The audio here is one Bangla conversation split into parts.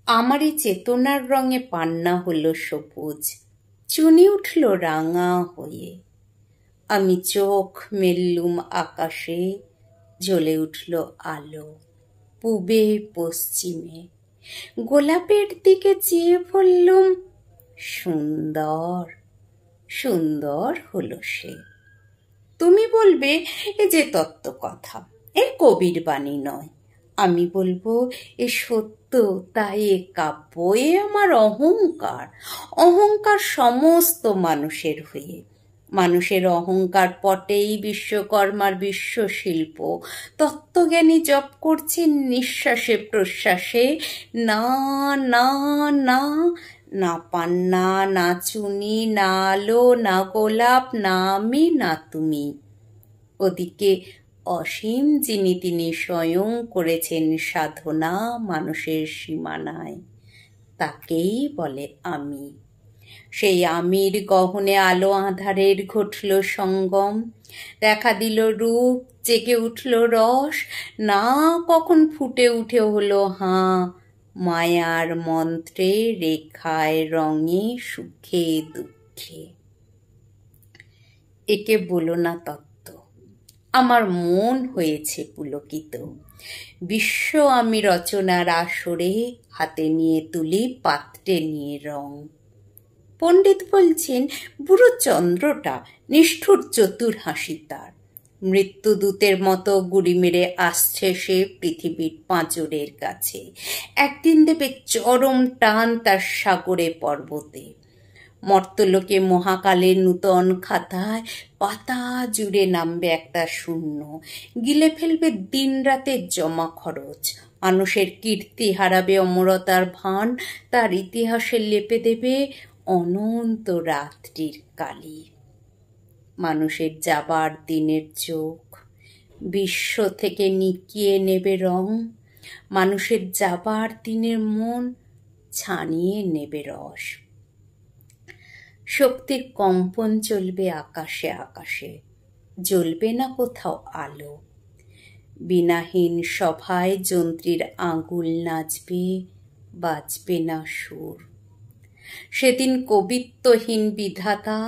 আমারই চেতনার রঙে পান্না হলো সবুজ, চুনি উঠল রাঙা হয়ে। আমি চোখ মেললুম আকাশে, জ্বলে উঠল আলো পূবে পশ্চিমে। গোলাপের দিকে চেয়ে বললুম, সুন্দর সুন্দর হলো সে। তুমি বলবে এ যে তত্ত্ব কথা, এ কবির বাণী নয়। আমি বলবো এ সত্য, তাই এ কাব্য, এ আমার অহংকার। অহংকার সমস্ত মানুষের হয়ে। মানুষের অহংকার পটেই বিশ্বকর্মার বিশ্বশিল্প। তত্ত্বজ্ঞানী জপ করছেন নিঃশ্বাসে প্রশ্বাসে, না না না, না পান্না, না চুনি, না আলো, না গোলাপ, না আমি, না তুমি। ওদিকে অসীম যিনি, তিনি স্বয়ং করেছেন সাধনা মানুষের সীমানায়, তাকেই বলে আমি। সেই আমির গহনে আলো আঁধারের ঘটল সঙ্গম, দেখা দিল রূপ, জেগে উঠল রস, না কখন ফুটে উঠে হলো হাঁ, মায়ার মন্ত্রে, রেখায়, রঙে, সুখে দুঃখে। একে বলো না তত্ত্ব, আমার মন হয়েছে পুলকিত। বিশ্ব আমি রচনার আসরে, হাতে নিয়ে তুলি, পাত্রে নিয়ে রং। পণ্ডিত বলছেন বুড়ো চন্দ্রটা নিষ্ঠুর, চতুর হাসি তার। মৃত্যুদূতের মতো গুড়ি মেরে আসছে সে পৃথিবীর পাঁজরের কাছে। একদিন দেবে চরম টান তার সাগরে পর্বতে। মর্তলোকে মহাকালের নূতন খাতায় পাতা জুড়ে নামবে একটা শূন্য, গিলে ফেলবে দিন রাতের জমা খরচ। মানুষের কীর্তি হারাবে অমরতার ভান, তার ইতিহাসে লেপে দেবে অনন্ত রাত্রির কালি। মানুষের যাবার দিনের চোখ বিশ্ব থেকে নিকিয়ে নেবে রং, মানুষের যাবার দিনের মন ছানিয়ে নেবে রস। শক্তির কম্পন চলবে আকাশে আকাশে, জ্বলবে না কোথাও আলো। বিনাহীন সভায় যন্ত্রীর আঙুল নাচবে, বাজবে না সুর। সেদিন কবিত্বহীন বিধাতা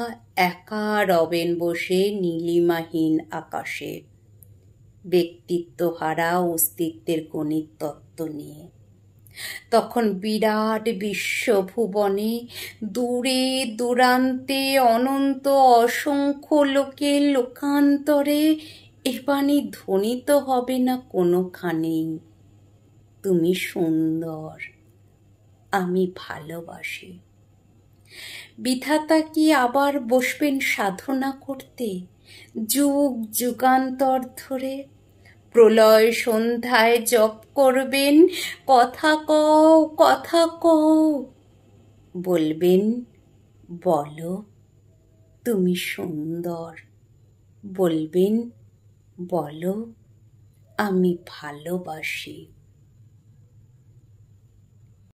একা রবেন বসে নীলিমাহীন আকাশে, ব্যক্তিত্ব হারা অস্তিত্বের গণিত তত্ত্ব নিয়ে। তখন বিরাট বিশ্বভুবনে দূরে দূরান্তে অনন্ত অসংখ্য লোকে লোকান্তরে এ বাণী ধ্বনিত হবে না কোনোখানেই, তুমি সুন্দর, আমি ভালোবাসি। বিধাতা কি আবার বসবেন সাধনা করতে যুগ যুগান্তর ধরে? প্রলয় সন্ধ্যায় জপ করবেন, কথা কও কথা কও, বলবেন বলো তুমি সুন্দর, বলবেন বলো আমি ভালোবাসি।